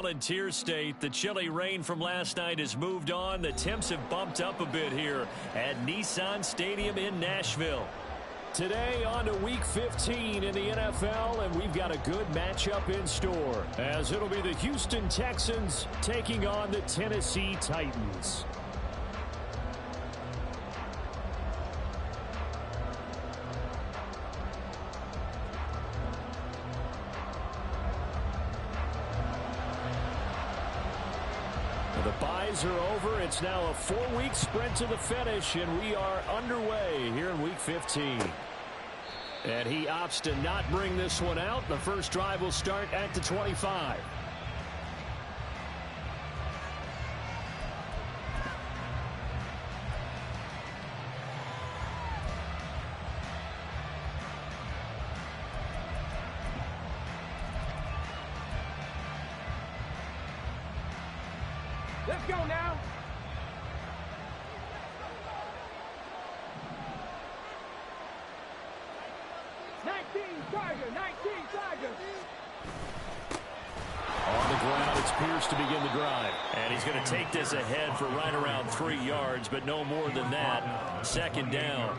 Volunteer State. The chilly rain from last night has moved on. The temps have bumped up a bit here at Nissan Stadium in Nashville. Today on to Week 15 in the NFL, and we've got a good matchup in store, as it'll be the Houston Texans taking on the Tennessee Titans. The byes are over. It's now a 4-week sprint to the finish, and we are underway here in Week 15. And he opts to not bring this one out. The first drive will start at the 25. Let's go now. On the ground, it's Pierce to begin the drive. And he's going to take this ahead for right around 3 yards, but no more than that. Second down.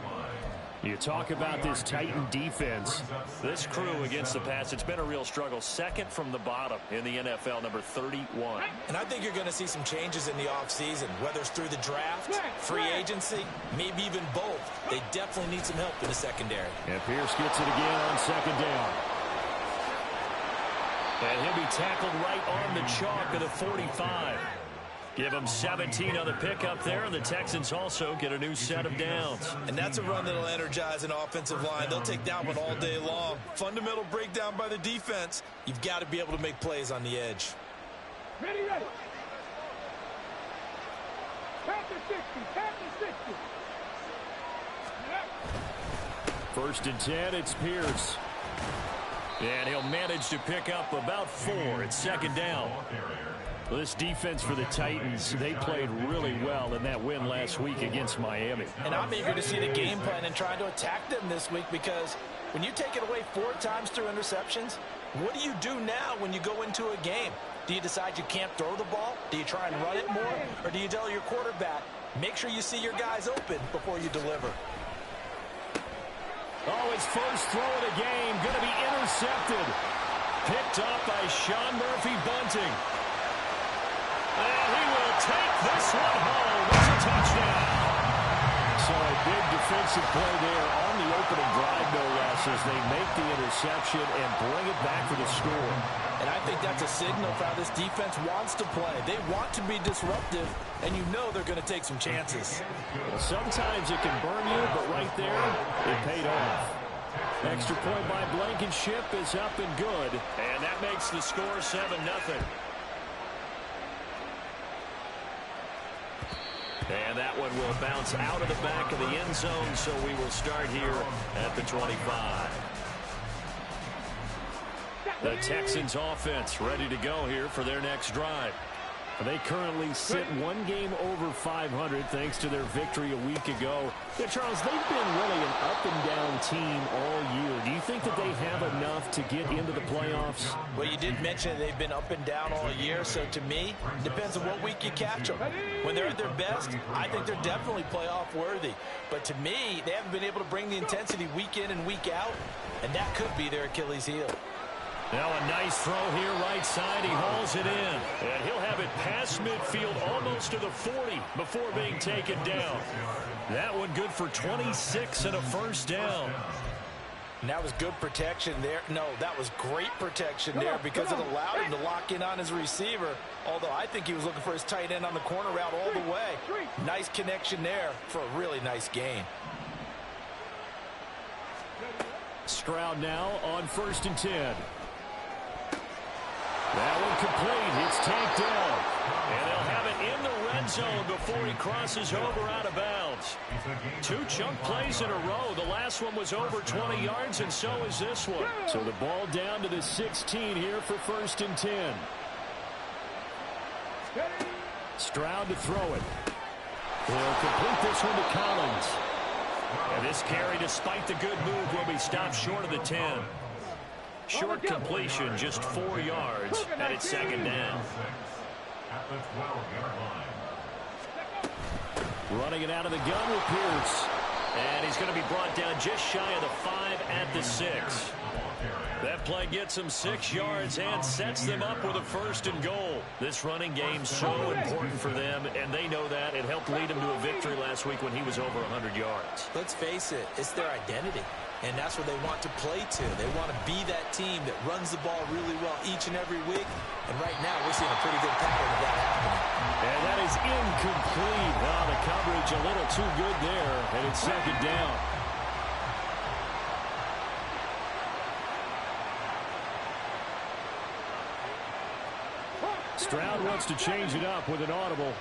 You talk about this Titan defense. This crew against the pass, it's been a real struggle. Second from the bottom in the NFL, number 31. And I think you're going to see some changes in the offseason, whether it's through the draft, free agency, maybe even both. They definitely need some help in the secondary. And Pierce gets it again on second down. And he'll be tackled right on the chalk of the 45. Give them 17 on the pickup there, and the Texans also get a new set of downs. And that's a run that'll energize an offensive line. They'll take that one all day long. Fundamental breakdown by the defense. You've got to be able to make plays on the edge. Ready. Tap the 60. First and 10, it's Pierce. And he'll manage to pick up about 4. It's second down. Well, this defense for the Titans, they played really well in that win last week against Miami. And I'm eager to see the game plan and try to attack them this week, because when you take it away 4 times through interceptions, what do you do now when you go into a game? Do you decide you can't throw the ball? Do you try and run it more? Or do you tell your quarterback, make sure you see your guys open before you deliver? Oh, his first throw of the game, going to be intercepted. Picked up by Sean Murphy-Bunting. And he will take this one home. It's a touchdown. So a big defensive play there on the opening drive, no less, as they make the interception and bring it back for the score. And I think that's a signal for how this defense wants to play. They want to be disruptive, and you know they're going to take some chances. Well, sometimes it can burn you, but right there, it paid off. Extra point by Blankenship is up and good. And that makes the score 7-0. And that one will bounce out of the back of the end zone, so we will start here at the 25. The Texans offense ready to go here for their next drive. They currently sit 1 game over 500 thanks to their victory a week ago. Yeah, Charles, they've been really an up-and-down team all year. Do you think that they have enough to get into the playoffs? Well, you did mention they've been up and down all year, so to me, it depends on what week you catch them. When they're at their best, I think they're definitely playoff-worthy. But to me, they haven't been able to bring the intensity week in and week out, and that could be their Achilles heel. Now a nice throw here right side. He hauls it in. And he'll have it past midfield almost to the 40 before being taken down. That one good for 26 and a first down. And that was good protection there. No, that was great protection there because it allowed him to lock in on his receiver. Although I think he was looking for his tight end on the corner route all the way. Nice connection there for a really nice gain. Stroud now on 1st and 10. That one complete. It's tanked down. And they'll have it in the red zone before he crosses over out of bounds. 2 chunk plays in a row. The last one was over 20 yards, and so is this one. So the ball down to the 16 here for 1st and 10. Stroud to throw it. He'll complete this one to Collins. And this carry, despite the good move, will be stopped short of the 10. Short completion, just 4 yards, and it's second down. At the 12-yard line. Running it out of the gun with Pierce. And he's going to be brought down just shy of the 5 at the 6. That play gets him 6 yards and sets them up with a 1st and goal. This running game so important for them, and they know that. It helped lead him to a victory last week when he was over 100 yards. Let's face it, it's their identity, and that's where they want to play to. They want to be that team that runs the ball really well each and every week, and right now we're seeing a pretty good pattern of that happening. And that is incomplete. Well, the coverage a little too good there, and it's second down. Stroud wants to change it up with an audible.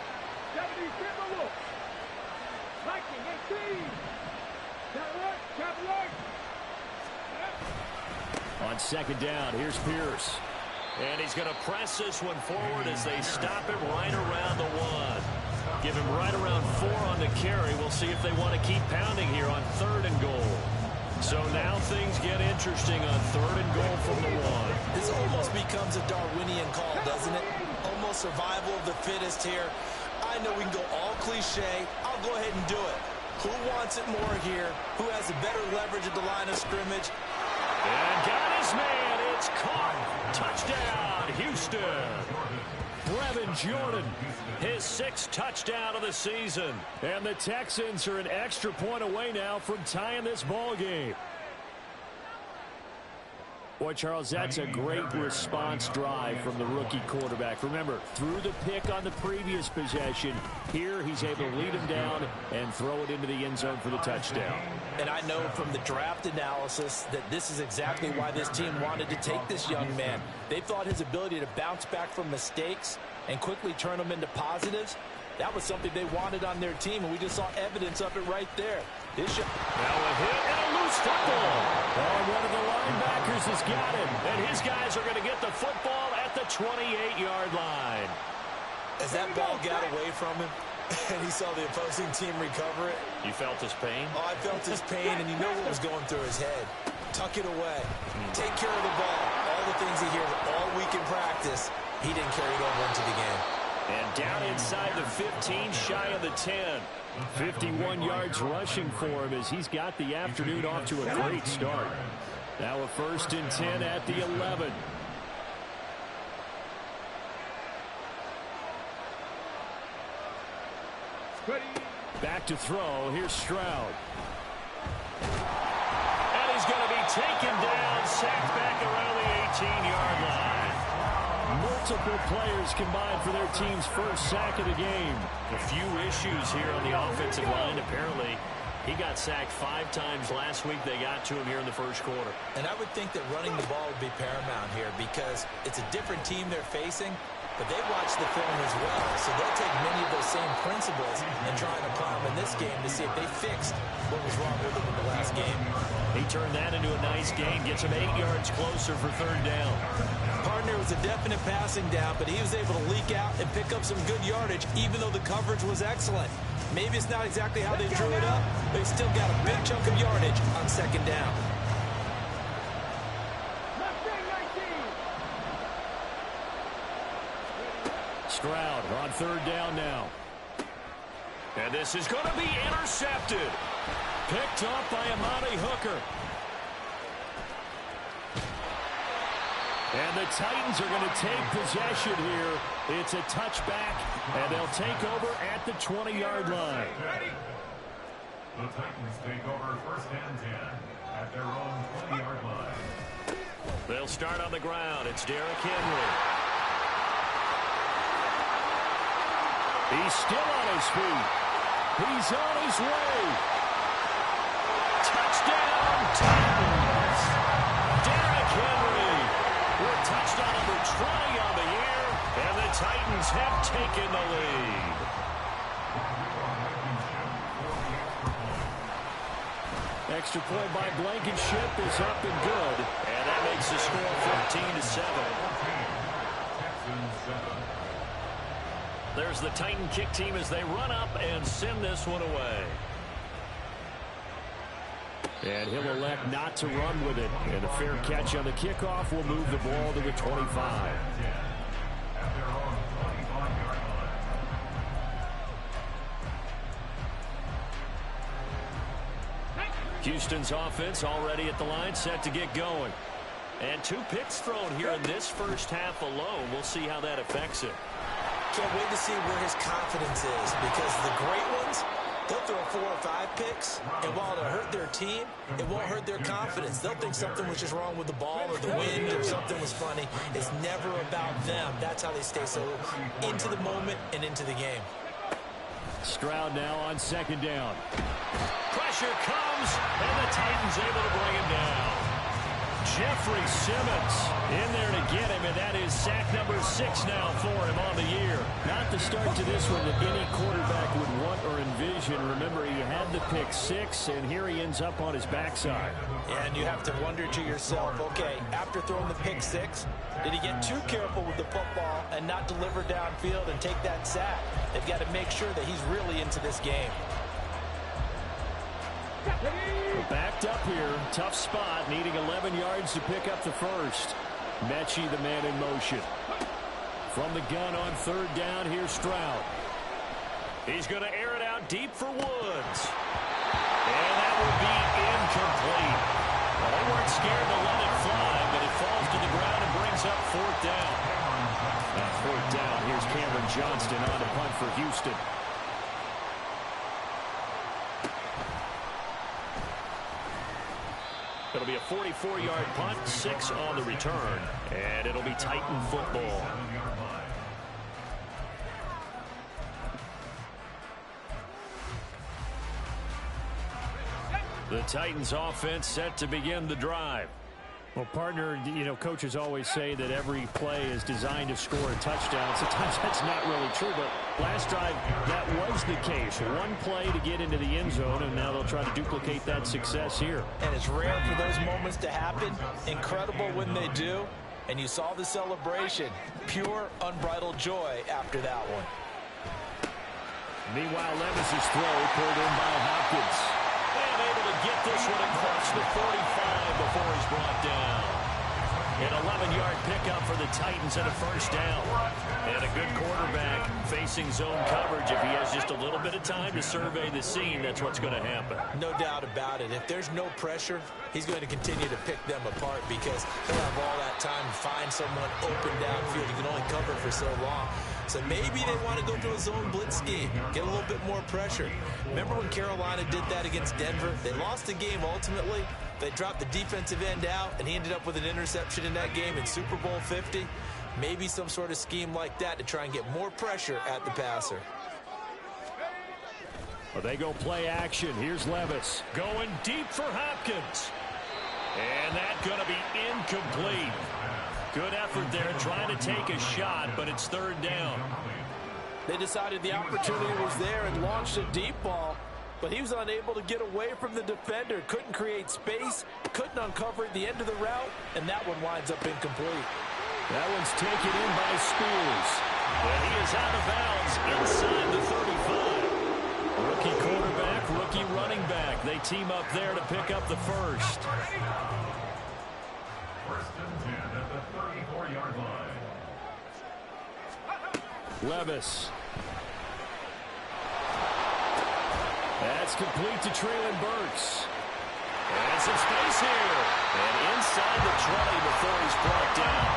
On second down, here's Pierce. And he's going to press this one forward as they stop it right around the 1. Give him right around 4 on the carry. We'll see if they want to keep pounding here on 3rd and goal. So now things get interesting on 3rd and goal from the 1. This almost becomes a Darwinian call, doesn't it? Almost survival of the fittest here. I know we can go all cliche. I'll go ahead and do it. Who wants it more here? Who has a better leverage at the line of scrimmage? And got his man. It's caught. Touchdown, Houston. Brevin Jordan, his 6th touchdown of the season. And the Texans are an extra point away now from tying this ball game. Boy, Charles, that's a great response drive from the rookie quarterback. Remember, threw the pick on the previous possession. Here, he's able to lead him down and throw it into the end zone for the touchdown. And I know from the draft analysis that this is exactly why this team wanted to take this young man. They thought his ability to bounce back from mistakes and quickly turn them into positives, that was something they wanted on their team, and we just saw evidence of it right there. Now a hit and a loose football. And one of the linebackers has got him. And his guys are going to get the football at the 28-yard line. As that ball got away from him, and he saw the opposing team recover it. You felt his pain? Oh, I felt his pain, and you know what was going through his head. Tuck it away. Take care of the ball. All the things he hears all week in practice, he didn't carry it over into the game. And down inside the 15, shy of the 10. 51 yards rushing for him as he's got the afternoon off to a great start. Now a 1st and 10 at the 11. Back to throw. Here's Stroud. And he's going to be taken down, sacked back around the 18-yard line. Multiple players combined for their team's 1st sack of the game. A few issues here on the offensive line. Apparently, he got sacked 5 times last week. They got to him here in the 1st quarter. And I would think that running the ball would be paramount here because it's a different team they're facing, but they watch the film as well. So they'll take many of those same principles and try and apply them in this game to see if they fixed what was wrong with them in the last game. He turned that into a nice gain, gets him 8 yards closer for 3rd down. Partner was a definite passing down, but he was able to leak out and pick up some good yardage, even though the coverage was excellent. Maybe it's not exactly how they drew it up, but he still got a big chunk of yardage on 2nd down. Stroud on 3rd down now. And this is going to be intercepted. Picked up by Amani Hooker. And the Titans are going to take possession here. It's a touchback, and they'll take over at the 20-yard line. The Titans take over 1st and 10 at their own 20-yard line. They'll start on the ground. It's Derrick Henry. He's still on his feet. He's on his way. Touchdown, Titans. Derrick Henry with touchdown number 20 on the year, and the Titans have taken the lead. Extra point by Blankenship is up and good, and that makes the score 14-7. There's the Titan kick team as they run up and send this one away. And he'll elect not to run with it. And a fair catch on the kickoff will move the ball to the 25. Houston's offense already at the line, set to get going. And 2 picks thrown here in this first half alone. We'll see how that affects it. Can't wait to see where his confidence is, because the great ones, they'll throw 4 or 5 picks, and while it'll hurt their team, it won't hurt their confidence. They'll think something was just wrong with the ball or the wind or something was funny. It's never about them. That's how they stay so into the moment and into the game. Stroud now on second down. Pressure comes, and the Titans able to bring him down. Jeffrey Simmons in there to get him, and that is sack number 6 now for him on the year. Not the start to this one that any quarterback would want or envision. Remember, he had the pick 6, and here he ends up on his backside. And you have to wonder to yourself, okay, after throwing the pick 6, did he get too careful with the football and not deliver downfield and take that sack? They've got to make sure that he's really into this game. Backed up here, tough spot, needing 11 yards to pick up the first. Mechie, the man in motion. From the gun on third down, here's Stroud. He's going to air it out deep for Woods. And that will be incomplete. Well, they weren't scared to let it fly, but it falls to the ground and brings up 4th down. Now 4th down, here's Cameron Johnston on to punt for Houston. It'll be a 44-yard punt, 6 on the return, and it'll be Titan football. The Titans offense set to begin the drive. Well, partner, you know, coaches always say that every play is designed to score a touchdown. Sometimes that's not really true, but last drive, that was the case. One play to get into the end zone, and now they'll try to duplicate that success here. And it's rare for those moments to happen. Incredible when they do. And you saw the celebration. Pure, unbridled joy after that one. Meanwhile, Levis's throw pulled in by Hopkins. And able to get this one across the 45 before he's brought down. An 11-yard pickup for the Titans and a first down. And a good quarterback facing zone coverage. If he has just a little bit of time to survey the scene, that's what's going to happen. No doubt about it. If there's no pressure, he's going to continue to pick them apart because he'll have all that time to find someone open downfield. You can only cover for so long. So maybe they want to go to a zone blitz scheme, get a little bit more pressure. Remember when Carolina did that against Denver? They lost the game ultimately. They dropped the defensive end out, and he ended up with an interception in that game in Super Bowl 50. Maybe some sort of scheme like that to try and get more pressure at the passer. Well, they go play action. Here's Levis going deep for Hopkins. And that's going to be incomplete. Good effort there trying to take a shot, but it's 3rd down. They decided the opportunity was there and launched a deep ball, but he was unable to get away from the defender. Couldn't create space, couldn't uncover at the end of the route, and that one winds up incomplete. That one's taken in by Spears. And he is out of bounds inside the 35. Rookie quarterback, rookie running back. They team up there to pick up the first. First and 10 at the 34-yard line. Levis. That's complete to Treylon Burks. And some space here. And inside the 20 before he's brought down.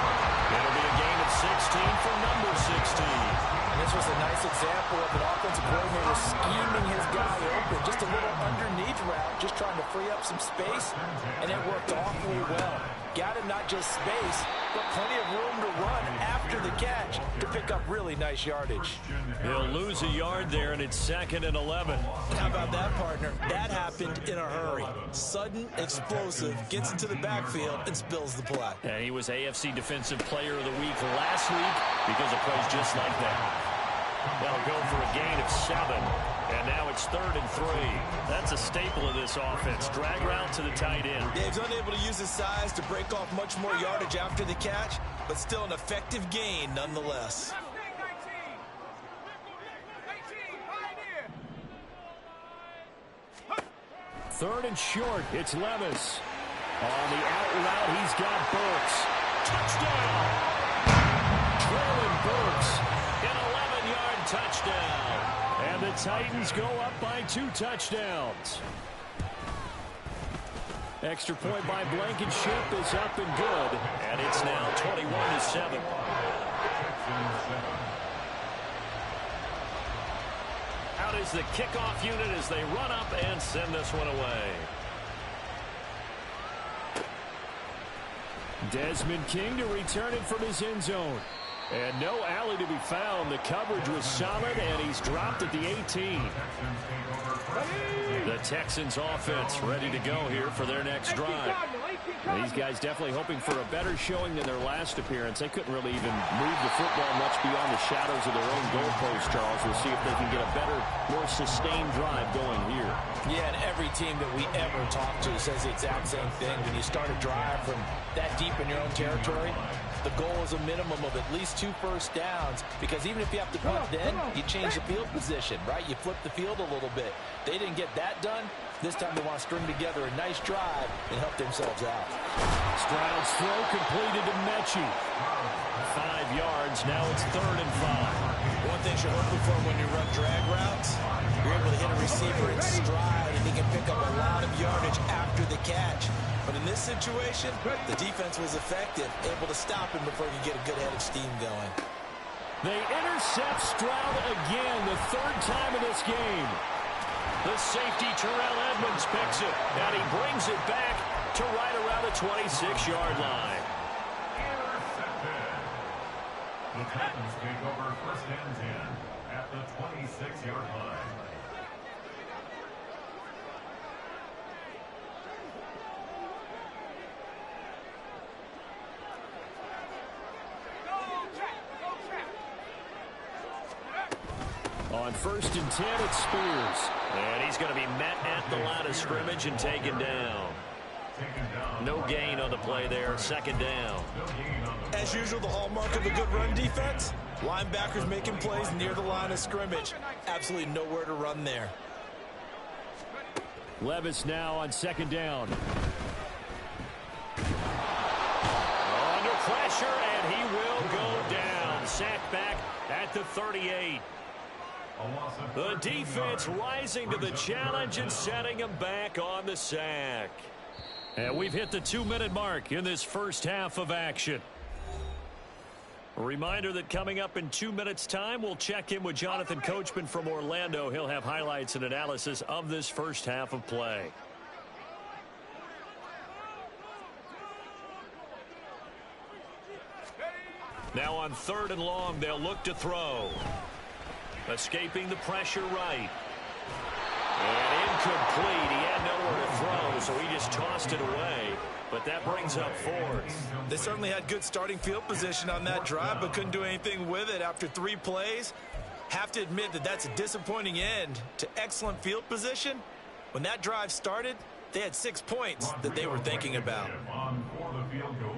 It'll be a gain of 16 for number 16. And this was a nice example of an offensive coordinator scheming his guy open. Just a little underneath route, just trying to free up some space, and it worked awfully well. Got him not just space, but plenty of room to run after the catch to pick up really nice yardage. He'll lose a yard there, and it's 2nd and 11. How about that, partner? That happened in a hurry. Sudden, explosive, gets into the backfield, and spills the play. And he was AFC Defensive Player of the Week last week because of plays just like that. They'll go for a gain of 7, and now it's 3rd and 3. That's a staple of this offense. Drag route to the tight end. Yeah, he's unable to use his size to break off much more yardage after the catch, but still an effective gain nonetheless. 19. third and short. It's Levis. On the out route, he's got Burks. Touchdown! Traylon Burks, an 11-yard touchdown. And the Titans go up by 2 touchdowns. Extra point by Blankenship is up and good. And it's now 21-7. Out is the kickoff unit as they run up and send this one away. Desmond King to return it from his end zone. And no alley to be found. The coverage was solid, and he's dropped at the 18. The Texans offense ready to go here for their next drive. These guys definitely hoping for a better showing than their last appearance. They couldn't really even move the football much beyond the shadows of their own goalpost, Charles. We'll see if they can get a better, more sustained drive going here. Yeah, and every team that we ever talk to says the exact same thing. When you start a drive from that deep in your own territory, the goal is a minimum of at least 2 first downs, because even if you have to punt then, you change the field position, right? You flip the field a little bit. They didn't get that done. This time they want to string together a nice drive and help themselves out. Stroud's throw completed to Mechie. 5 yards. Now it's 3rd and 5. One thing you're hoping for when you run drag routes, you're able to hit a receiver in stride, and he can pick up a lot of yardage after the catch. But in this situation, the defense was effective, able to stop him before he could get a good head of steam going. They intercept Stroud again, the 3rd time in this game. The safety, Terrell Edmonds, picks it, and he brings it back to right around the 26-yard line. The Titans take over 1st and 10 at the 26-yard line. On 1st and 10, it's Spears. And he's going to be met at the line of scrimmage and taken down. No gain on the play there, 2nd down. As usual, the hallmark of a good run defense, linebackers making plays near the line of scrimmage. Absolutely nowhere to run there. Levis now on 2nd down. Under pressure, and he will go down. Sacked back at the 38. The defense rising to the challenge and setting him back on the sack. And we've hit the 2-minute mark in this first half of action. A reminder that coming up in 2 minutes' time, we'll check in with Jonathan Coachman from Orlando. He'll have highlights and analysis of this first half of play. Now on 3rd and long, they'll look to throw. Escaping the pressure right. And incomplete. He had nowhere to throw, so he just tossed it away. But that brings up 4th. They certainly had good starting field position on that drive, but couldn't do anything with it after 3 plays. Have to admit that that's a disappointing end to excellent field position. When that drive started, they had 6 points that they were thinking about. On for the field goal.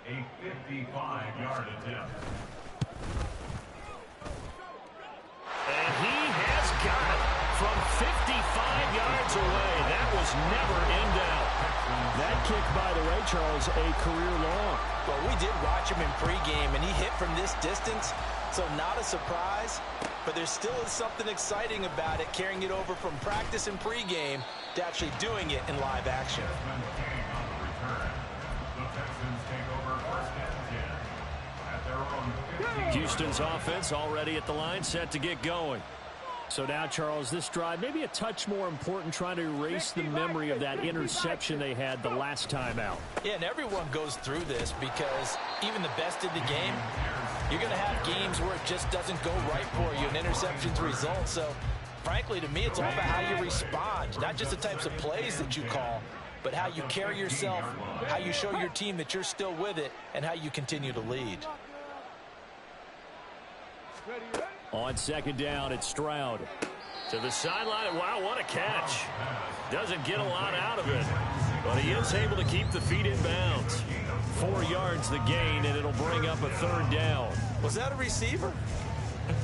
A 55-yard attempt. And he has got it from 55 yards away. That was never in doubt. That kick, by the way, Charles, a career long. Well, we did watch him in pregame, and he hit from this distance, so not a surprise. But there still is something exciting about it, carrying it over from practice and pregame to actually doing it in live action. Houston's offense already at the line, set to get going. So now, Charles, this drive maybe a touch more important, trying to erase the memory of that interception they had the last time out. Yeah, and everyone goes through this because even the best in the game, you're going to have games where it just doesn't go right for you, and interceptions result. So, frankly, to me, it's all about how you respond, not just the types of plays that you call, but how you carry yourself, how you show your team that you're still with it, and how you continue to lead. On 2nd down, it's Stroud. To the sideline. Wow, what a catch. Doesn't get a lot out of it, but he is able to keep the feet in bounds. 4 yards the gain, and it'll bring up a 3rd down. Was that a receiver?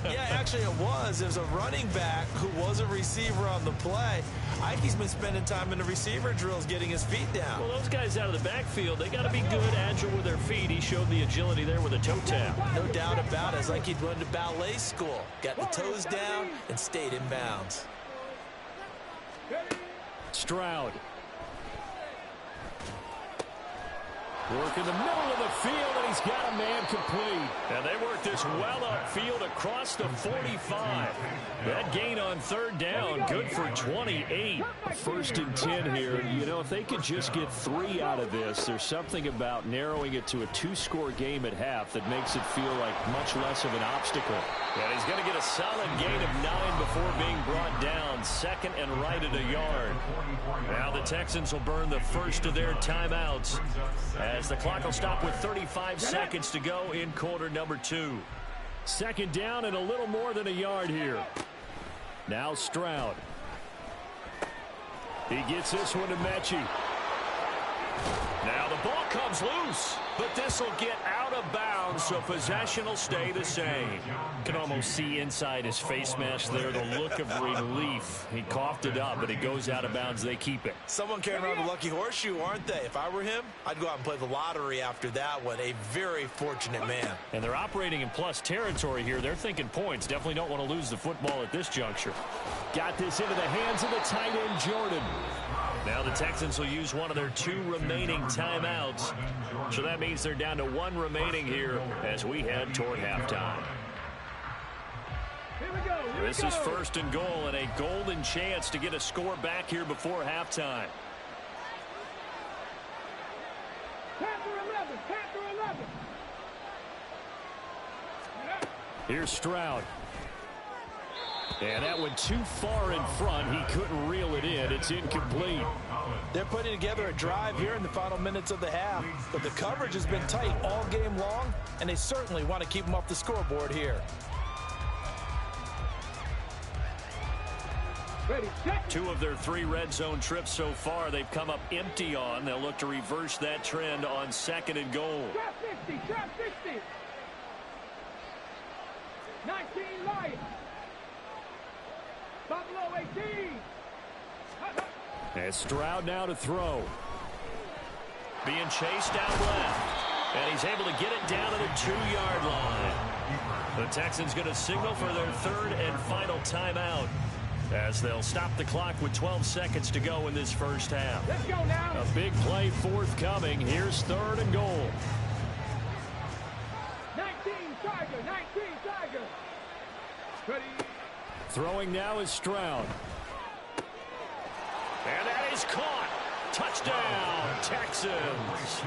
Yeah, actually it was. It was a running back who was a receiver on the play. Ikey's been spending time in the receiver drills getting his feet down. Well, those guys out of the backfield, they got to be good, agile with their feet. He showed the agility there with a toe tap. No doubt about it. It's like he'd run to ballet school. Got the toes down and stayed in bounds. Stroud. Work in the middle of the field, and he's got a man complete. And they work this well upfield across the 45. That gain on third down, good for 28. 1st and 10 here. You know, if they could just get 3 out of this, there's something about narrowing it to a 2-score game at half that makes it feel like much less of an obstacle. And he's going to get a solid gain of 9 before being brought down. 2nd and right at a yard. Now the Texans will burn the first of their timeouts as the clock will stop with 35 seconds to go in quarter number 2. 2nd down and a little more than a yard here. Now Stroud. He gets this one to Mechie. Now the ball comes loose, but this will get out of bounds, so possession will stay the same. Can almost see inside his face mask there the look of relief. He coughed it up, but it goes out of bounds. They keep it. Someone carrying around the lucky horseshoe, aren't they? If I were him, I'd go out and play the lottery after that one. A very fortunate man. And they're operating in plus territory here. They're thinking points. Definitely don't want to lose the football at this juncture. Got this into the hands of the tight end, Jordan. Now the Texans will use one of their 2 remaining timeouts. So that means they're down to 1 remaining here as we head toward halftime. This is 1st and goal and a golden chance to get a score back here before halftime. Panther 11. Here's Stroud. And that went too far in front. He couldn't reel it in. It's incomplete. They're putting together a drive here in the final minutes of the half, but the coverage has been tight all game long, and they certainly want to keep them off the scoreboard here. Ready, set. 2 of their 3 red zone trips so far they've come up empty on. They'll look to reverse that trend on 2nd and goal. Trap 50, trap 60. 19 Lions. Buffalo 18. And Stroud now to throw. Being chased out left. And he's able to get it down to the 2-yard line. The Texans going to signal for their 3rd and final timeout as they'll stop the clock with 12 seconds to go in this first half. Let's go now. A big play forthcoming. Here's 3rd and goal. 19 Tiger. Ready. Throwing now is Stroud. And that is caught. Touchdown, Texans.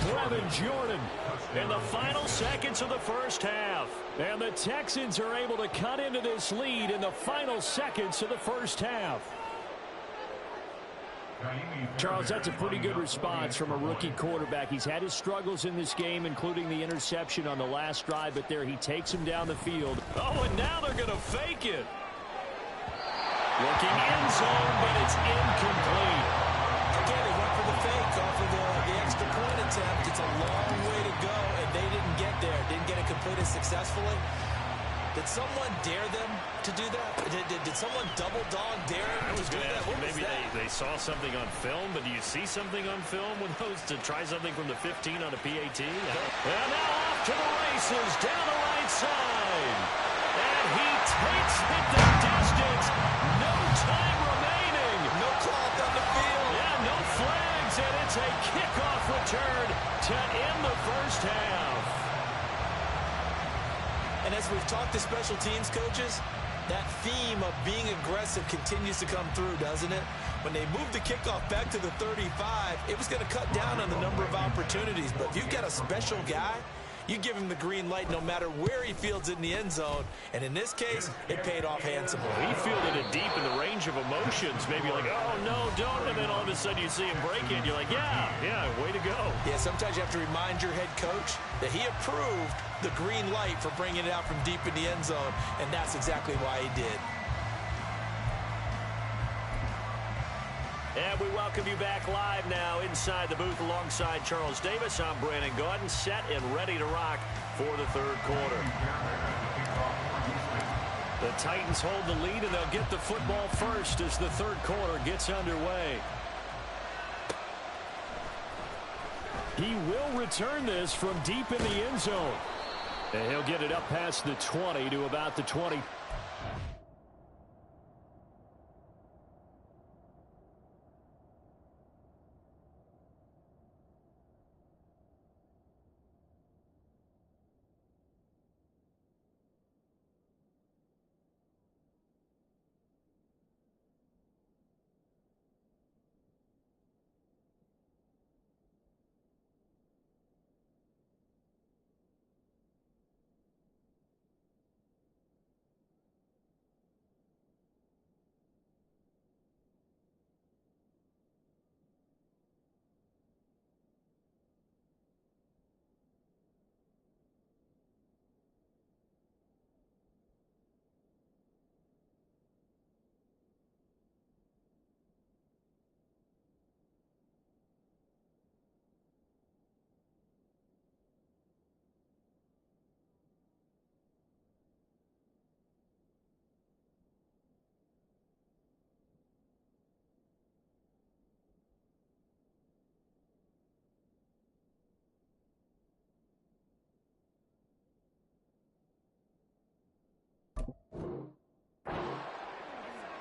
Brevin Jordan in the final seconds of the first half. And the Texans are able to cut into this lead in the final seconds of the first half. Charles, that's a pretty good response from a rookie quarterback. He's had his struggles in this game, including the interception on the last drive, but there he takes him down the field. Oh, and now they're going to fake it. Looking end zone, but it's incomplete. Again, they went for the fake off of the extra point attempt. It's a long way to go, and they didn't get there. Didn't get it completed successfully. Did someone dare them to do that? Did someone double dog dare them to do that? What Maybe they saw something on film, but do you see something on film with those to try something from the 15 on a PAT? And now off to the races down the right side. And he takes it the distance. No time remaining. No cloth on the field. Yeah, no flags, and it's a kickoff return to end the first half. And as we've talked to special teams coaches, that theme of being aggressive continues to come through, doesn't it? When they moved the kickoff back to the 35, it was going to cut down on the number of opportunities. But if you've got a special guy, you give him the green light no matter where he fields it in the end zone. And in this case, it paid off handsomely. He fielded it deep in the range of emotions. Maybe like, oh, no, don't. And then all of a sudden you see him break it. You're like, yeah, way to go. Yeah, sometimes you have to remind your head coach that he approved the green light for bringing it out from deep in the end zone. And that's exactly why he did. And we welcome you back live now inside the booth alongside Charles Davis. I'm Brandon Gaudin, set and ready to rock for the third quarter. Titans hold the lead, and they'll get the football first as the third quarter gets underway. He will return this from deep in the end zone. And he'll get it up past the 20 to about the 20.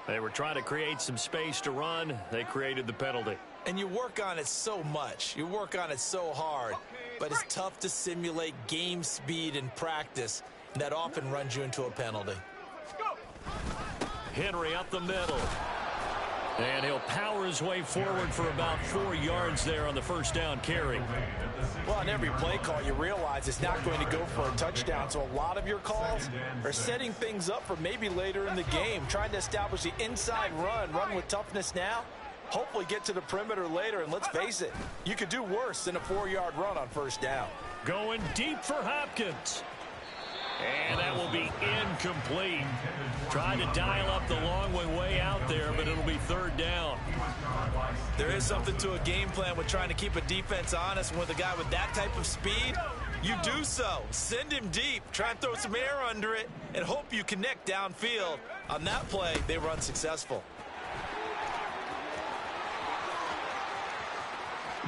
They were trying to create some space to run. They created the penalty. And you work on it so much. You work on it so hard. But it's tough to simulate game speed in practice. That often runs you into a penalty. Henry up the middle. And he'll power his way forward for about 4 yards there on the first down carry. Well, on every play call, you realize it's not going to go for a touchdown. So a lot of your calls are setting things up for maybe later in the game, trying to establish the inside run with toughness now, hopefully get to the perimeter later. And let's face it, you could do worse than a 4-yard run on first down. Going deep for Hopkins. And that will be incomplete. Trying to dial up the long way out there, but it'll be third down. There is something to a game plan with trying to keep a defense honest. And with a guy with that type of speed, you do so. Send him deep. Try and throw some air under it and hope you connect downfield. On that play, they were unsuccessful.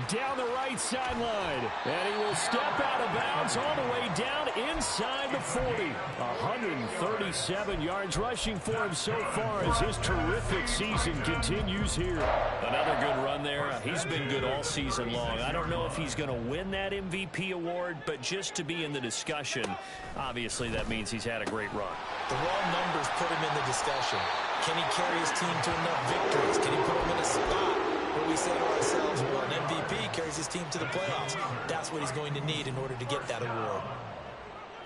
Down the right sideline, and he will step out of bounds all the way down inside the 40. 137 yards rushing for him so far as his terrific season continues here. Another good run there. He's been good all season long. I don't know if he's going to win that MVP award, but just to be in the discussion, obviously that means he's had a great run. The raw numbers put him in the discussion. Can he carry his team to enough victories? Can he put them in a spot where we say to ourselves, well, an MVP carries his team to the playoffs? That's what he's going to need in order to get that award.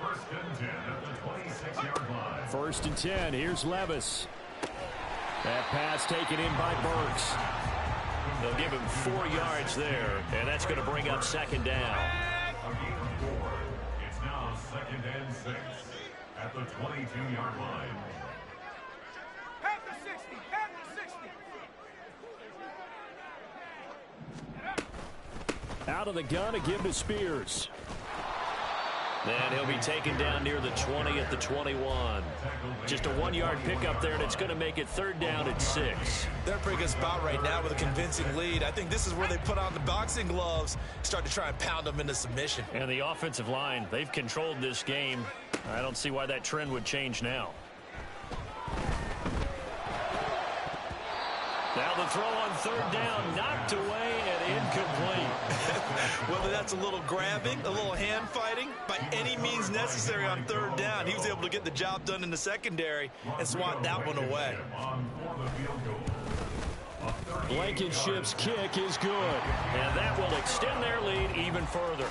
First and 10 at the 26-yard line. First and 10. Here's Levis. That pass taken in by Burks. They'll give him 4 yards there, and that's going to bring up second down. A gain of 4. It's now second and 6 at the 22-yard line. Panther 60, Panther 60. Out of the gun, a give to Spears. Then he'll be taken down near the 20 at the 21. Just a 1-yard pickup there, and it's going to make it third down at 6. They're in a pretty good spot right now with a convincing lead. I think this is where they put on the boxing gloves, start to try and pound them into submission. And the offensive line, they've controlled this game. I don't see why that trend would change now. Now the throw on third down, knocked away and incomplete. Whether that's a little grabbing, a little hand fighting, by any means necessary on third down, he was able to get the job done in the secondary and swat that one away. Blankenship's kick is good, and that will extend their lead even further.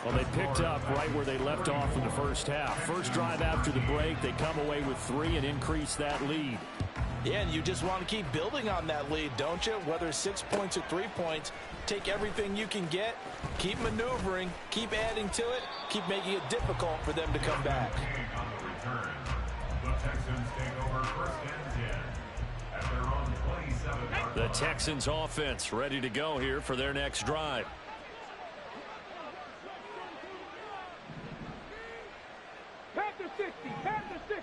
Well, they picked up right where they left off in the first half. First drive after the break, they come away with 3 and increase that lead. Yeah, and you just want to keep building on that lead, don't you? Whether 6 points or 3 points, take everything you can get, keep maneuvering, keep adding to it, keep making it difficult for them to come back. The Texans take over first and 10 at their own 27-yard line. The Texans offense ready to go here for their next drive. Panther 60, Panther 60.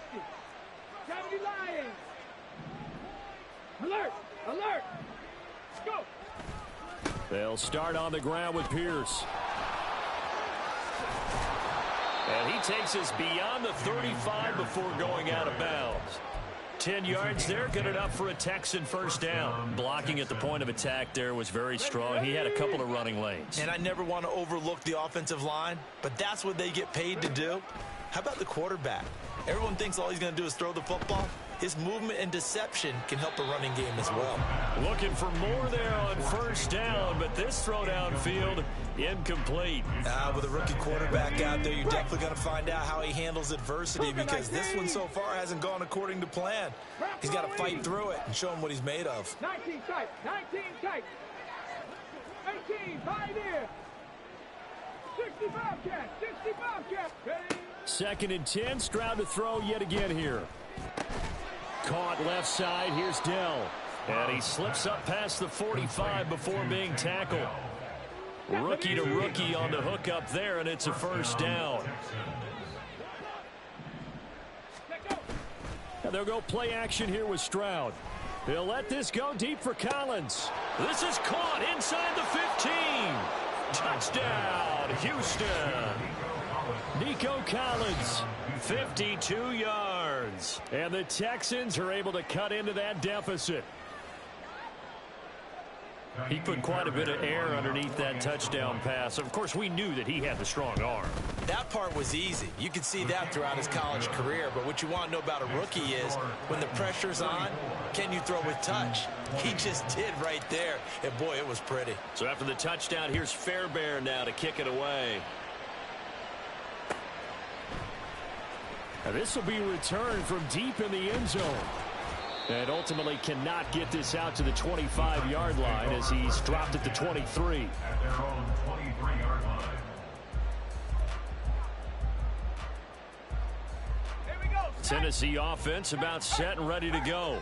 They'll start on the ground with Pierce. And he takes us beyond the 35 before going out of bounds. 10 yards there, good enough for a Texan first down. Blocking at the point of attack there was very strong. He had a couple of running lanes. And I never want to overlook the offensive line, but that's what they get paid to do. How about the quarterback? Everyone thinks all he's going to do is throw the football. His movement and deception can help a running game as well. Looking for more there on first down, but this throw downfield incomplete. With a rookie quarterback out there, you're definitely going to find out how he handles adversity, because this one so far hasn't gone according to plan. He's got to fight through it and show him what he's made of. 19 tight, 19 tight. 18, 5 here. 65 cat, 65 cat. Ready? 2nd and 10, Stroud to throw yet again here. Caught left side, here's Dell. And he slips up past the 45 before being tackled. Rookie to rookie on the hook up there, and it's a first down. And they'll go play action here with Stroud. They'll let this go deep for Collins. This is caught inside the 15. Touchdown, Houston. Nico Collins, 52 yards. And the Texans are able to cut into that deficit. He put quite a bit of air underneath that touchdown pass. Of course, we knew that he had the strong arm. That part was easy. You could see that throughout his college career. But what you want to know about a rookie is when the pressure's on, can you throw with touch? He just did right there. And, boy, it was pretty. So after the touchdown, here's Fairbairn now to kick it away. And this will be returned from deep in the end zone. And ultimately cannot get this out to the 25-yard line as he's dropped at the 23. At their own 23-yard line. Here we go. Tennessee offense about set and ready to go.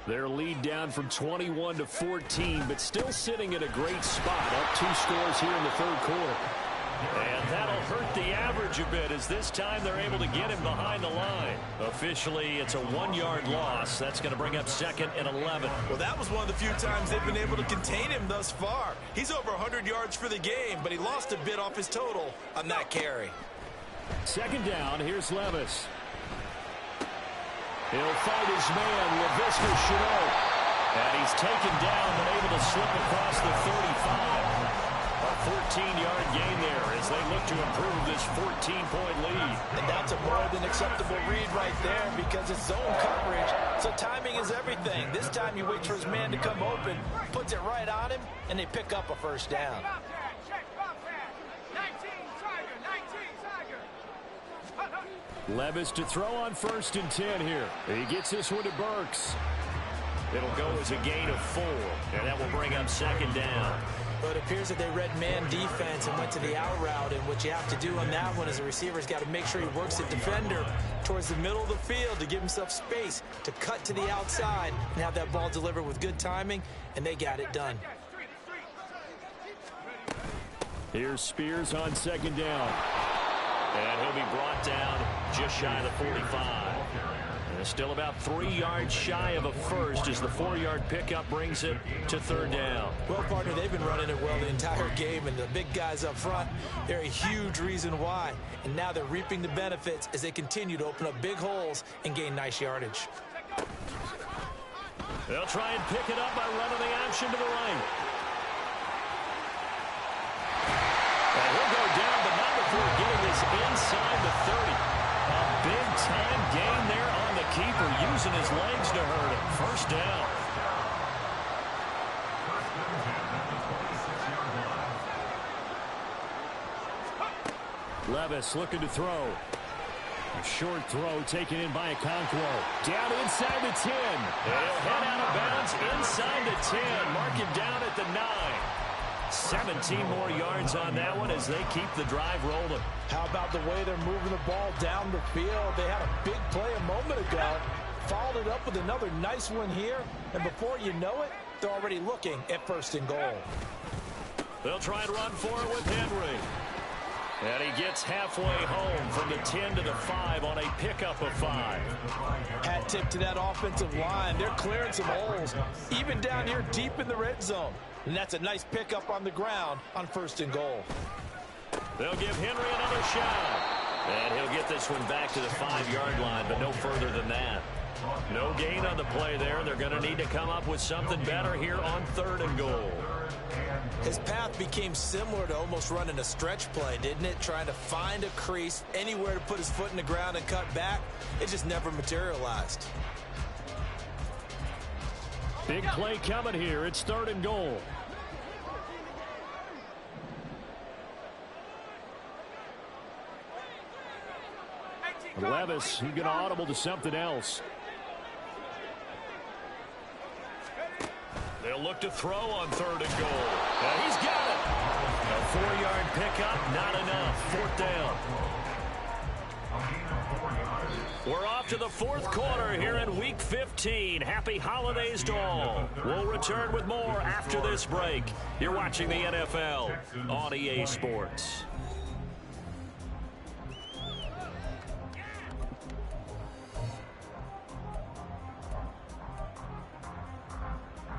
Their lead down from 21 to 14, but still sitting at a great spot. Up 2 scores here in the 3rd quarter. And that'll hurt the average a bit as this time they're able to get him behind the line. Officially, it's a 1-yard loss. That's going to bring up 2nd and 11. Well, that was one of the few times they've been able to contain him thus far. He's over 100 yards for the game, but he lost a bit off his total on that carry. 2nd down, here's Levis. He'll fight his man, Laviska Shenault. And he's taken down but able to slip across the 35. A 14-yard gain there as they look to improve this 14-point lead. And that's a more than acceptable read right there because it's zone coverage. So timing is everything. This time he waits for his man to come open, puts it right on him, and they pick up a first down. Check, Bobcat. 19 Tiger, 19 Tiger. Levis to throw on 1st and 10 here. He gets this one to Burks. It'll go as a gain of 4, and that will bring up 2nd down. But it appears that they read man defense and went to the out route. And what you have to do on that one is the receiver's got to make sure he works the defender towards the middle of the field to give himself space to cut to the outside and have that ball delivered with good timing, and they got it done. Here's Spears on 2nd down. And he'll be brought down just shy of the 45. And still about 3 yards shy of a first as the 4-yard pickup brings it to 3rd down. Well, partner, they've been running it well the entire game, and the big guys up front, they're a huge reason why. And now they're reaping the benefits as they continue to open up big holes and gain nice yardage. They'll try and pick it up by running the option to the right. And he'll go down, but not before getting this inside the 30. A big-time gain there on the keeper, using his legs to hurt him. First down. Levis looking to throw. A short throw taken in by Okonkwo. Down inside the 10. He'll head out of bounds inside the 10. Mark him down at the 9. 17 more yards on that one as they keep the drive rolling. How about the way they're moving the ball down the field? They had a big play a moment ago. Followed it up with another nice one here. And before you know it, they're already looking at 1st and goal. They'll try and run for it with Henry. And he gets halfway home from the 10 to the 5 on a pickup of 5. Hat tip to that offensive line. They're clearing some holes, even down here deep in the red zone. And that's a nice pickup on the ground on 1st and goal. They'll give Henry another shot. And he'll get this one back to the 5-yard line, but no further than that. No gain on the play there. They're going to need to come up with something better here on 3rd and goal. His path became similar to almost running a stretch play, didn't it? Trying to find a crease, anywhere to put his foot in the ground and cut back. It just never materialized. Big play coming here. It's 3rd and goal. Levis, he's going to audible to something else. They'll look to throw on 3rd and goal. He's got it. A 4-yard pickup, not enough. 4th down. We're off to the 4th quarter here in Week 15. Happy holidays to all. We'll return with more after this break. You're watching the NFL on EA Sports.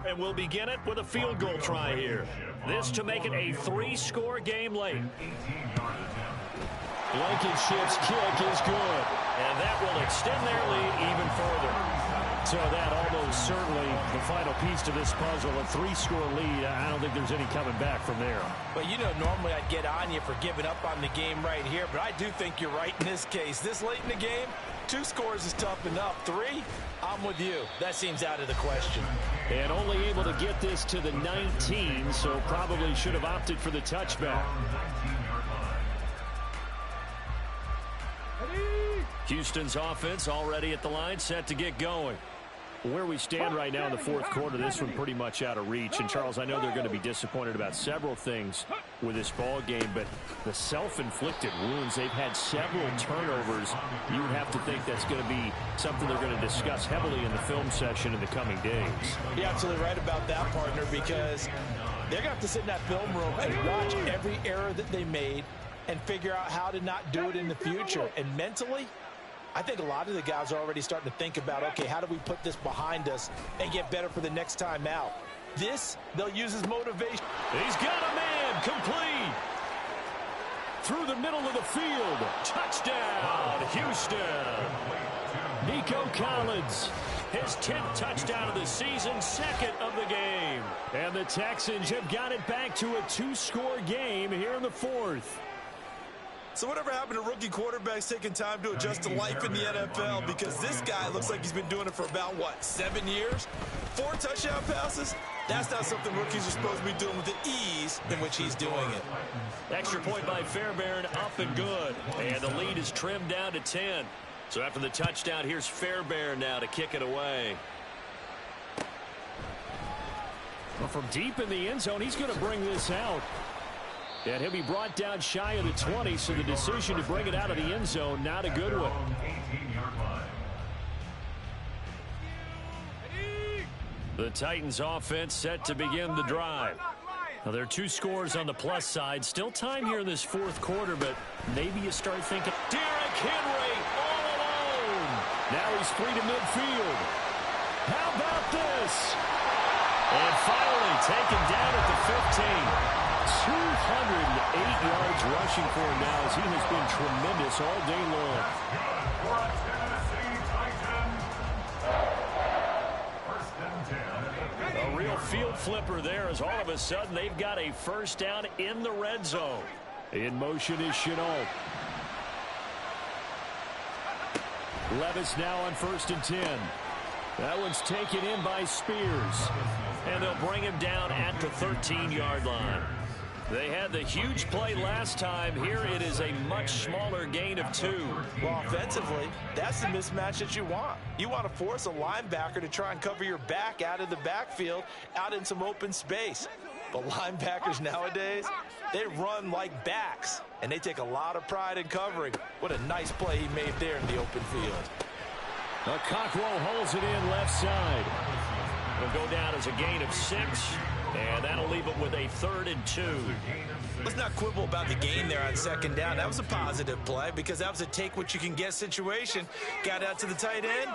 And we'll begin it with a field goal try here. This to make it a 3-score game late. Blankenship's kick is good. And that will extend their lead even further. So that almost certainly the final piece to this puzzle, a 3-score lead. I don't think there's any coming back from there. But you know, normally I'd get on you for giving up on the game right here, but I do think you're right in this case. This late in the game, 2 scores is tough enough. 3, I'm with you. That seems out of the question. And only able to get this to the 19, so probably should have opted for the touchback. Houston's offense already at the line, set to get going. Where we stand right now in the 4th quarter, this one pretty much out of reach. And, Charles, I know they're going to be disappointed about several things with this ball game, but the self-inflicted wounds, they've had several turnovers. You would have to think that's going to be something they're going to discuss heavily in the film session in the coming days. You're absolutely right about that, partner, because they're going to have to sit in that film room and watch every error that they made and figure out how to not do it in the future. And mentally, I think a lot of the guys are already starting to think about, okay, how do we put this behind us and get better for the next time out? This, they'll use as motivation. He's got a man, complete. Through the middle of the field. Touchdown, Houston. Nico Collins, his 10th touchdown of the season, 2nd of the game. And the Texans have got it back to a 2-score game here in the 4th. So whatever happened to rookie quarterbacks taking time to adjust to life in the NFL? Because this guy looks like he's been doing it for about, 7 years? 4 touchdown passes? That's not something rookies are supposed to be doing with the ease in which he's doing it. Extra point by Fairbairn, up and good. And the lead is trimmed down to 10. So after the touchdown, here's Fairbairn now to kick it away. Well, from deep in the end zone, he's going to bring this out. And he'll be brought down shy of the 20, so the decision to bring it out of the end zone, not a good one. The Titans offense set to begin the drive. Now, there are 2 scores on the plus side. Still time here in this 4th quarter, but maybe you start thinking, Derrick Henry all alone. Now he's free to midfield. How about this? And finally taken down at the 15. 208 yards rushing for him now as he has been tremendous all day long. A real field flipper there as all of a sudden they've got a 1st down in the red zone. In motion is Shenault. Levis now on 1st and 10. That one's taken in by Spears. And they'll bring him down at the 13-yard line. They had the huge play last time. Here it is a much smaller gain of 2. Well, offensively, that's the mismatch that you want. You want to force a linebacker to try and cover your back out of the backfield, out in some open space. But linebackers nowadays, they run like backs, and they take a lot of pride in covering. What a nice play he made there in the open field. Cockrell holds it in left side. It'll go down as a gain of 6. And that'll leave it with a 3rd and 2. Let's not quibble about the gain there on 2nd down. That was a positive play because that was a take-what-you-can-get situation. Got out to the tight end.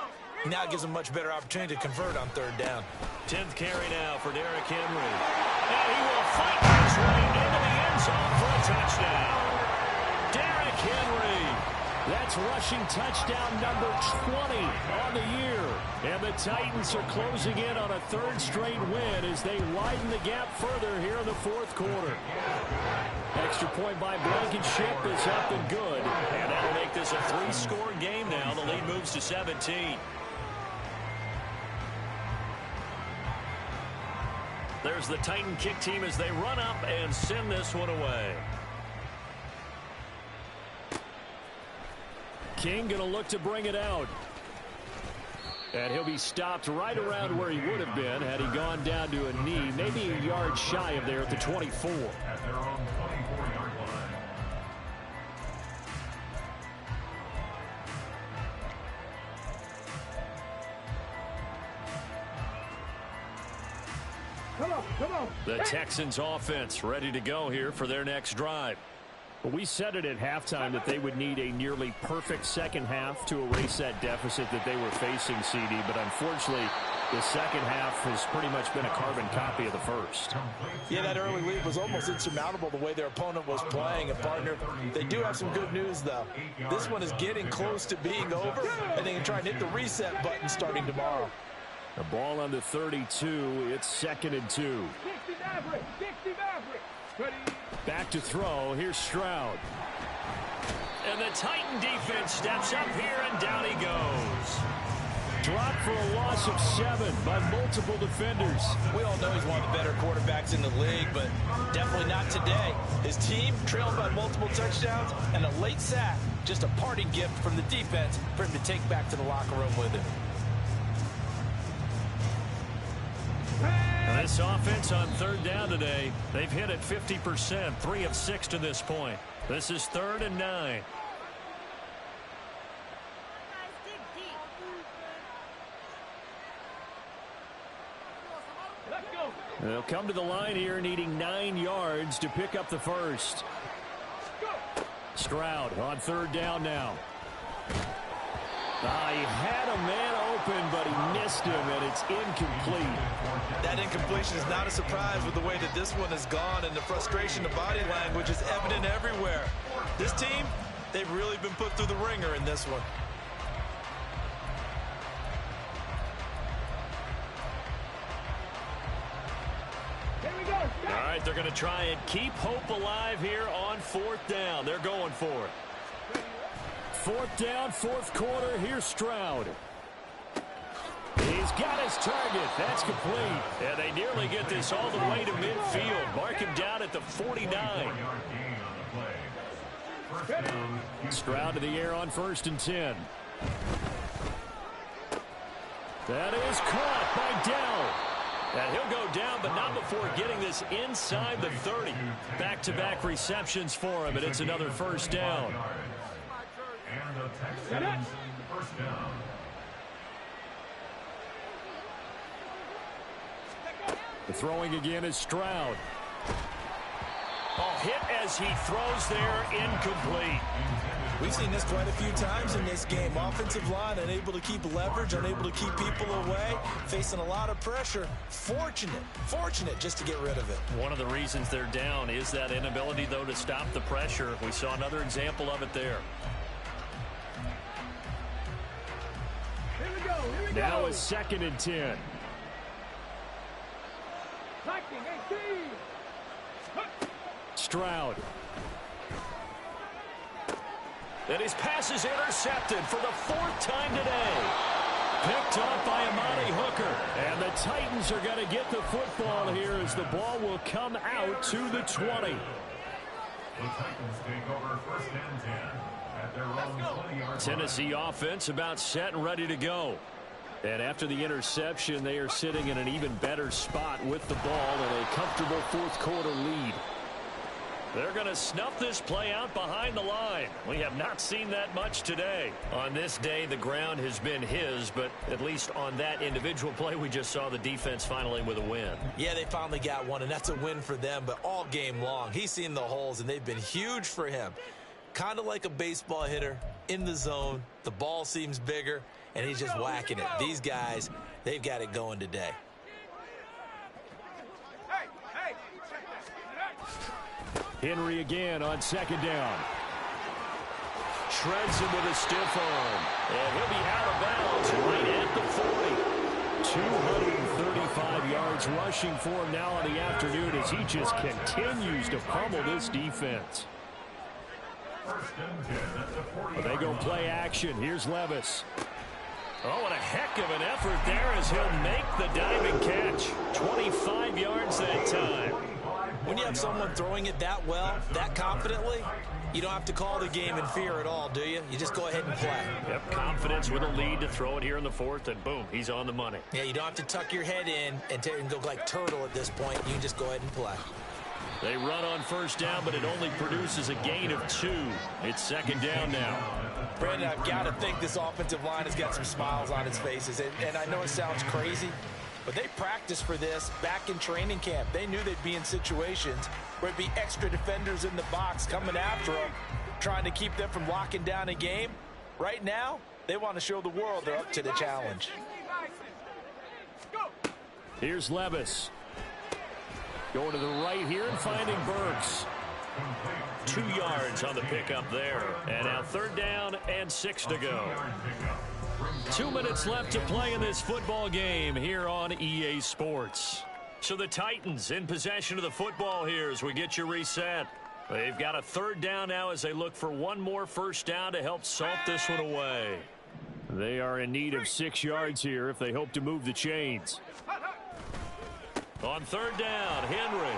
Now it gives them a much better opportunity to convert on 3rd down. 10th carry now for Derrick Henry. And he will fight his way into the end zone for a touchdown. Derrick Henry. That's rushing touchdown number 20 on the year. And the Titans are closing in on a 3rd straight win as they widen the gap further here in the 4th quarter. Extra point by Blankenship is up and good. And that'll make this a 3-score game now. The lead moves to 17. There's the Titan kick team as they run up and send this one away. King going to look to bring it out. And he'll be stopped right around where he would have been had he gone down to a knee, maybe a yard shy of there at the 24. At their own 24-yard line. Come on. The Texans offense ready to go here for their next drive. We said it at halftime that they would need a nearly perfect second half to erase that deficit that they were facing, CD. But unfortunately, the second half has pretty much been a carbon copy of the first. Yeah, that early lead was almost insurmountable the way their opponent was playing. And, partner, they do have some good news, though. This one is getting close to being over, and they can try and hit the reset button starting tomorrow. The ball on the 32. It's 2nd and 2. 60 Maverick. Ready. Back to throw. Here's Stroud. And the Titan defense steps up here, and down he goes. Dropped for a loss of 7 by multiple defenders. We all know he's one of the better quarterbacks in the league, but definitely not today. His team trailed by multiple touchdowns and a late sack. Just a parting gift from the defense for him to take back to the locker room with him. This offense on 3rd down today, they've hit it 50%, 3 of 6 to this point. This is 3rd and 9. Let's go. They'll come to the line here needing 9 yards to pick up the first. Stroud on 3rd down now. He had a man open, but he missed him, and it's incomplete. That incompletion is not a surprise with the way that this one has gone, and the frustration, the body language is evident everywhere. This team, they've really been put through the ringer in this one. Here we go. All right, they're going to try and keep hope alive here on 4th down. They're going for it. 4th down, 4th quarter. Here's Stroud. He's got his target. That's complete. And they nearly get this all the way to midfield. Mark him down at the 49. Stroud to the air on 1st and 10. That is caught by Dell. And he'll go down, but not before getting this inside the 30. Back-to-back receptions for him, and it's another 1st down. And the Texans 1st down. The throwing again is Stroud. Ball hit as he throws there, incomplete. We've seen this quite a few times in this game. Offensive line unable to keep leverage, unable to keep people away, facing a lot of pressure. Fortunate just to get rid of it. One of the reasons they're down is that inability, though, to stop the pressure. We saw another example of it there. Here we go. Now it's 2nd and 10. Lightning 18. Stroud. And his pass is intercepted for the 4th time today. Picked up by Amani Hooker. And the Titans are going to get the football here as the ball will come out to the 20. The Titans take over 1st and 10 at their own 20-yard Tennessee offense about set and ready to go. And after the interception, they are sitting in an even better spot with the ball and a comfortable 4th quarter lead. They're going to snuff this play out behind the line. We have not seen that much today. On this day, the ground has been his, but at least on that individual play, we just saw the defense finally with a win. Yeah, they finally got one, and that's a win for them, but all game long, he's seen the holes, and they've been huge for him. Kind of like a baseball hitter in the zone. The ball seems bigger, and he's just whacking it. These guys, they've got it going today. Henry again on second down. Shreds him with a stiff arm. And he'll be out of bounds right at the 40. 235 yards rushing for him now on the afternoon as he just continues to pummel this defense. They go play action. Here's Levis. Oh, what a heck of an effort there as he'll make the diving catch. 25 yards that time. When you have someone throwing it that well, that confidently, you don't have to call the game in fear at all, do you? You just go ahead and play. Yep, confidence with a lead to throw it here in the fourth, and boom, he's on the money. Yeah, you don't have to tuck your head in and go like turtle at this point. You can just go ahead and play. They run on first down, but it only produces a gain of 2. It's second down now. Brandon, I've got to think this offensive line has got some smiles on its faces. And I know it sounds crazy, but they practiced for this back in training camp. They knew they'd be in situations where it'd be extra defenders in the box coming after them, trying to keep them from locking down a game. Right now, they want to show the world they're up to the challenge. Here's Levis. Going to the right here and finding Burks. 2 yards on the pickup there. And now third down and 6 to go. 2 minutes left to play in this football game here on EA Sports. So the Titans in possession of the football here as we get you reset. They've got a third down now as they look for one more first down to help salt this one away. They are in need of 6 yards here if they hope to move the chains. On third down, Henry.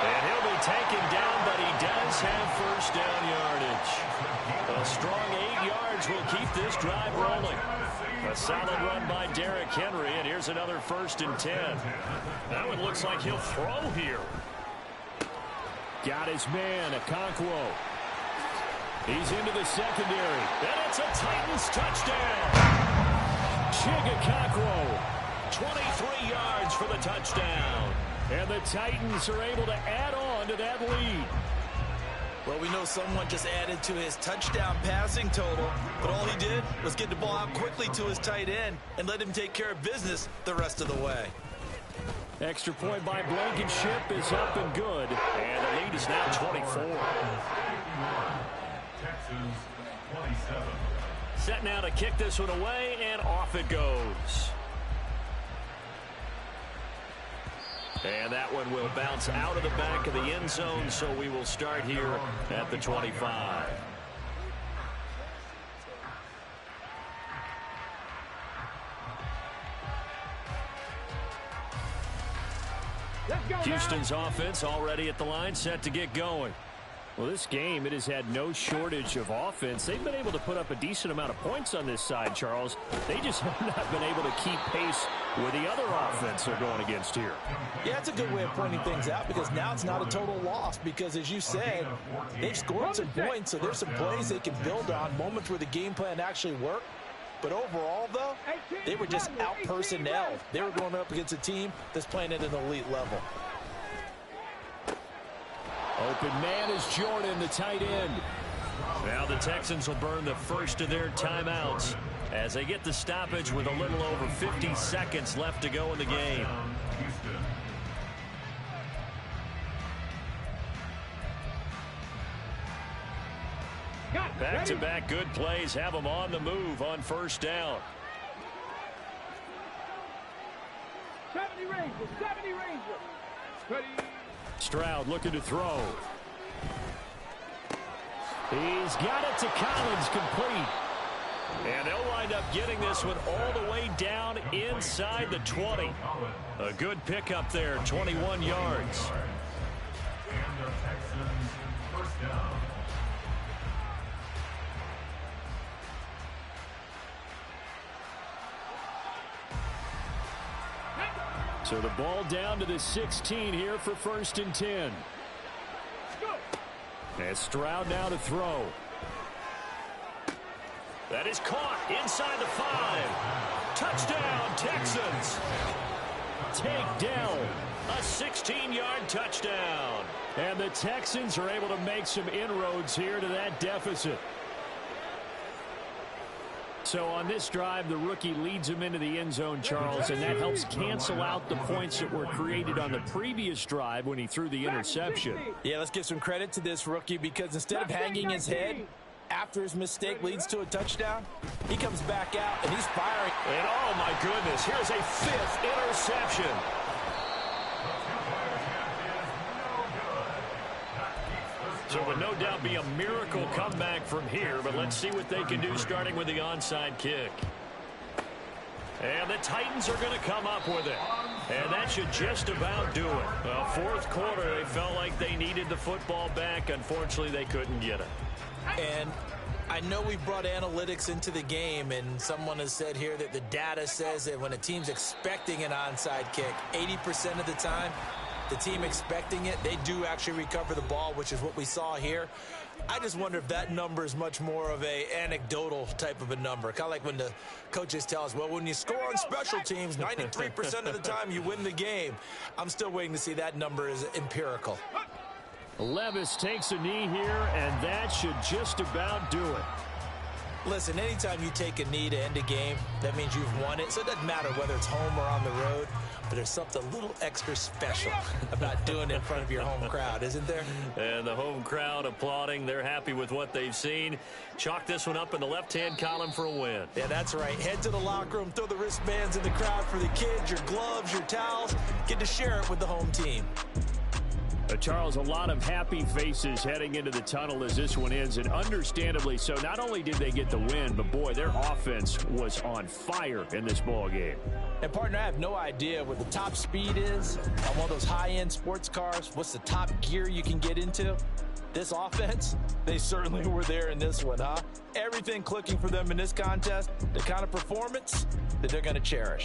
And he'll be taken down, but he does have first down yardage. A strong 8 yards will keep this drive rolling. A solid run by Derrick Henry, and here's another 1st and 10. That one looks like he'll throw here. Got his man, Okonkwo. He's into the secondary. And it's a Titans touchdown. Chig Okonkwo. 23 yards for the touchdown. And the Titans are able to add on to that lead. Well, we know someone just added to his touchdown passing total, but all he did was get the ball out quickly to his tight end and let him take care of business the rest of the way. Extra point by Blankenship is up and good. And the lead is now 24. Texans 27. Set now to kick this one away, and off it goes. And that one will bounce out of the back of the end zone, so we will start here at the 25. Houston's offense already at the line, set to get going. Well, this game, it has had no shortage of offense. They've been able to put up a decent amount of points on this side, Charles. They just have not been able to keep pace with the other offense they're going against here. Yeah, it's a good way of pointing things out because now it's not a total loss because, as you said, they've scored some points, so there's some plays they can build on, moments where the game plan actually worked. But overall, though, they were just out-personnelled. They were going up against a team that's playing at an elite level. Open man is Jordan, the tight end. Now the Texans will burn the first of their timeouts as they get the stoppage with a little over 50 seconds left to go in the game. Back-to-back good plays have them on the move on first down. 70 Rangers, 70 Rangers. Ready. Stroud looking to throw. He's got it to Collins, complete. And they'll wind up getting this one all the way down inside the 20. A good pickup there, 21 yards. And the Texans first down. So the ball down to the 16 here for 1st and 10. And Stroud now to throw. That is caught inside the 5. Touchdown, Texans. Take down. A 16-yard touchdown. And the Texans are able to make some inroads here to that deficit. So on this drive, the rookie leads him into the end zone, Charles, and that helps cancel out the points that were created on the previous drive when he threw the interception. Yeah, let's give some credit to this rookie because instead of hanging his head after his mistake leads to a touchdown, he comes back out and he's firing. And oh my goodness, here's a 5th interception. So it would no doubt be a miracle comeback from here, but let's see what they can do starting with the onside kick. And the Titans are going to come up with it. And that should just about do it. Well, 4th quarter, they felt like they needed the football back. Unfortunately, they couldn't get it. And I know we brought analytics into the game, and someone has said here that the data says that when a team's expecting an onside kick, 80% of the time, the team expecting it, they do actually recover the ball, which is what we saw here. I just wonder if that number is much more of a anecdotal type of a number. Kind of like when the coaches tell us, well, when you score on special teams, 93% of the time you win the game. I'm still waiting to see that number is empirical. Levis takes a knee here, and that should just about do it. Listen, anytime you take a knee to end a game, that means you've won it. So it doesn't matter whether it's home or on the road, but there's something a little extra special about doing it in front of your home crowd, isn't there? And the home crowd applauding. They're happy with what they've seen. Chalk this one up in the left-hand column for a win. Yeah, that's right. Head to the locker room, throw the wristbands in the crowd for the kids, your gloves, your towels. Get to share it with the home team. Charles, a lot of happy faces heading into the tunnel as this one ends, and understandably so. Not only did they get the win, but boy, their offense was on fire in this ball game. And partner, I have no idea what the top speed is on one of those high-end sports cars. What's the top gear you can get into? This offense, they certainly were there in this one, huh? Everything clicking for them in this contest, the kind of performance that they're going to cherish.